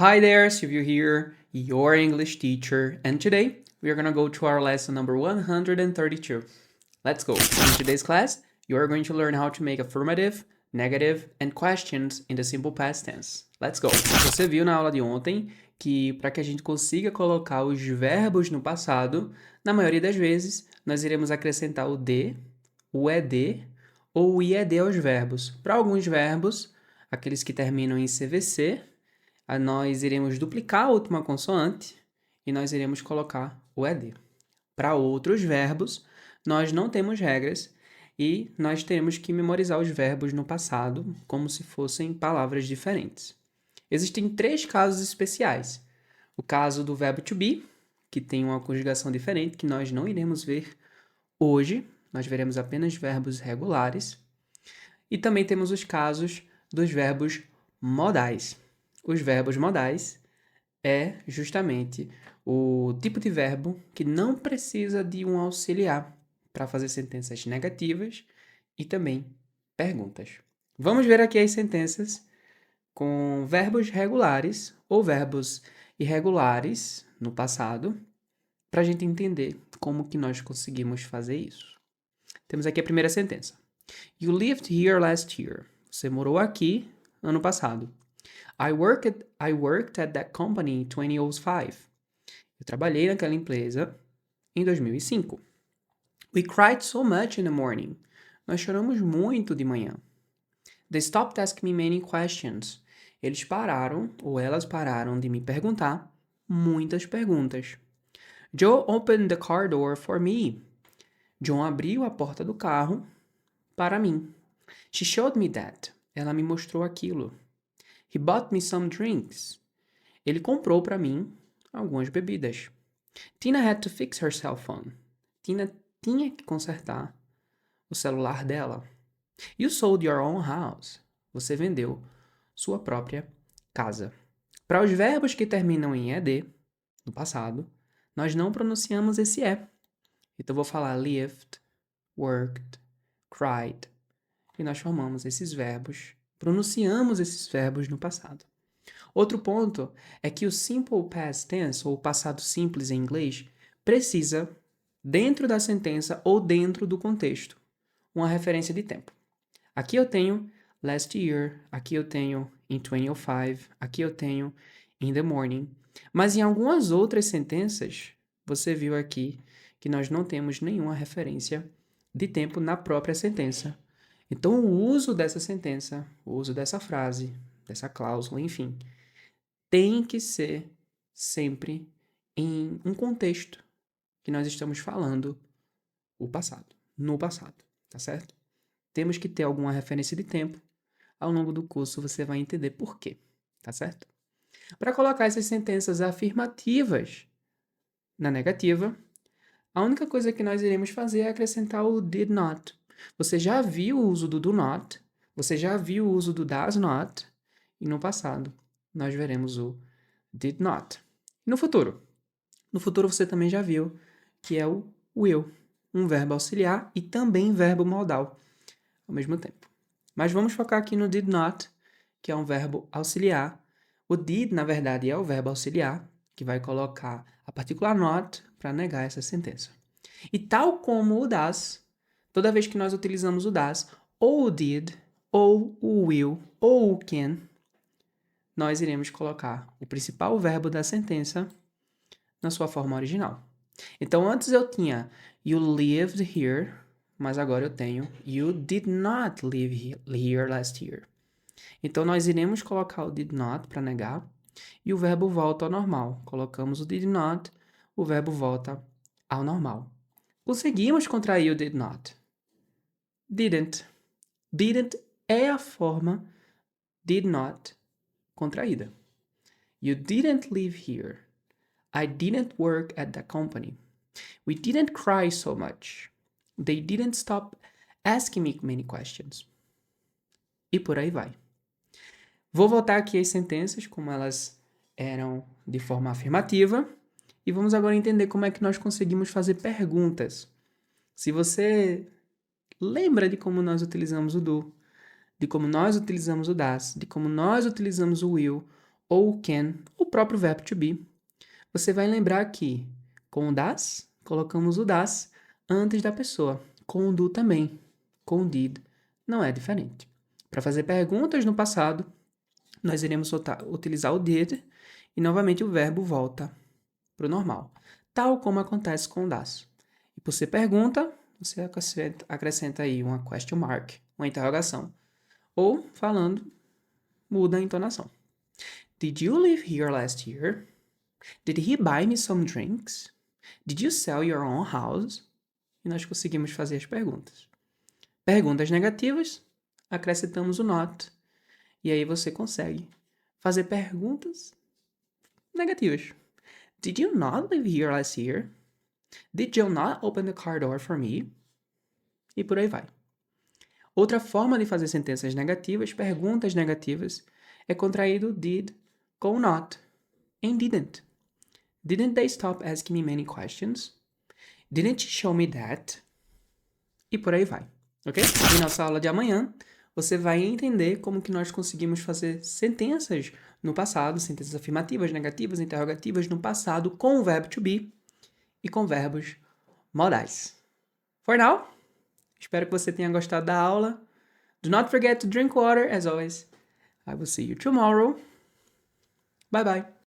Hi there, Silvio here, your English teacher, and today we are going to go to our lesson number 132. Let's go. In today's class, you are going to learn how to make affirmative, negative, and questions in the simple past tense. Let's go. Você viu na aula de ontem que para que a gente consiga colocar os verbos no passado, na maioria das vezes, nós iremos acrescentar o de, o ed ou o ied aos verbos. Para alguns verbos, aqueles que terminam em CVC, nós iremos duplicar a última consoante e nós iremos colocar o ed. Para outros verbos, nós não temos regras e nós teremos que memorizar os verbos no passado como se fossem palavras diferentes. Existem 3 casos especiais. O caso do verbo to be, que tem uma conjugação diferente, que nós não iremos ver hoje. Nós veremos apenas verbos regulares. E também temos os casos dos verbos modais. Os verbos modais é justamente o tipo de verbo que não precisa de um auxiliar para fazer sentenças negativas e também perguntas. Vamos ver aqui as sentenças com verbos regulares ou verbos irregulares no passado para a gente entender como que nós conseguimos fazer isso. Temos aqui a primeira sentença. You lived here last year. Você morou aqui ano passado. I worked at that company in 2005. Eu trabalhei naquela empresa em 2005. We cried so much in the morning. Nós choramos muito de manhã. They stopped asking me many questions. Eles pararam, ou elas pararam de me perguntar muitas perguntas. Joe opened the car door for me. John abriu a porta do carro para mim. She showed me that. Ela me mostrou aquilo. He bought me some drinks. Ele comprou para mim algumas bebidas. Tina had to fix her cell phone. Tina tinha que consertar o celular dela. You sold your own house. Você vendeu sua própria casa. Para os verbos que terminam em ed, no passado, nós não pronunciamos esse e. Então, eu vou falar lived, worked, cried. E nós formamos esses verbos, pronunciamos esses verbos no passado. Outro ponto é que o simple past tense, ou passado simples em inglês, precisa, dentro da sentença ou dentro do contexto, uma referência de tempo. Aqui eu tenho last year, aqui eu tenho in 2005, aqui eu tenho in the morning. Mas em algumas outras sentenças, você viu aqui que nós não temos nenhuma referência de tempo na própria sentença. Então, o uso dessa sentença, o uso dessa frase, dessa cláusula, enfim, tem que ser sempre em um contexto que nós estamos falando o passado, no passado, tá certo? Temos que ter alguma referência de tempo. Ao longo do curso você vai entender por quê, tá certo? Para colocar essas sentenças afirmativas na negativa, a única coisa que nós iremos fazer é acrescentar o did not. Você já viu o uso do do not, você já viu o uso do does not, e no passado nós veremos o did not. No futuro? No futuro você também já viu que é o will, um verbo auxiliar e também verbo modal ao mesmo tempo. Mas vamos focar aqui no did not, que é um verbo auxiliar. O did, na verdade, é o verbo auxiliar, que vai colocar a partícula not para negar essa sentença. E tal como o does, toda vez que nós utilizamos o does, ou o did, ou o will, ou o can, nós iremos colocar o principal verbo da sentença na sua forma original. Então, antes eu tinha you lived here, mas agora eu tenho you did not live here last year. Então, nós iremos colocar o did not para negar e o verbo volta ao normal. Colocamos o did not, o verbo volta ao normal. Conseguimos contrair o did not. Didn't. Didn't é a forma did not contraída. You didn't live here. I didn't work at that company. We didn't cry so much. They didn't stop asking me many questions. E por aí vai. Vou voltar aqui às sentenças, como elas eram de forma afirmativa, e vamos agora entender como é que nós conseguimos fazer perguntas. Se você lembra de como nós utilizamos o do, de como nós utilizamos o das, de como nós utilizamos o will, ou can, o próprio verbo to be. Você vai lembrar que com o das, colocamos o das antes da pessoa. Com o do também. Com o did não é diferente. Para fazer perguntas no passado, nós iremos utilizar o did e novamente o verbo volta para o normal, tal como acontece com o das. E por ser pergunta, você acrescenta aí uma question mark, uma interrogação. Ou, falando, muda a entonação. Did you live here last year? Did he buy me some drinks? Did you sell your own house? E nós conseguimos fazer as perguntas. Perguntas negativas, acrescentamos o not. E aí você consegue fazer perguntas negativas. Did you not live here last year? Did you not open the car door for me? E por aí vai. Outra forma de fazer sentenças negativas, perguntas negativas, é contraído did com not. And didn't. Didn't they stop asking me many questions? Didn't you show me that? E por aí vai, ok? E nossa aula de amanhã, você vai entender como que nós conseguimos fazer sentenças no passado, sentenças afirmativas, negativas, interrogativas no passado com o verbo to be e com verbos modais. For now, espero que você tenha gostado da aula. Do not forget to drink water, as always. I will see you tomorrow. Bye bye.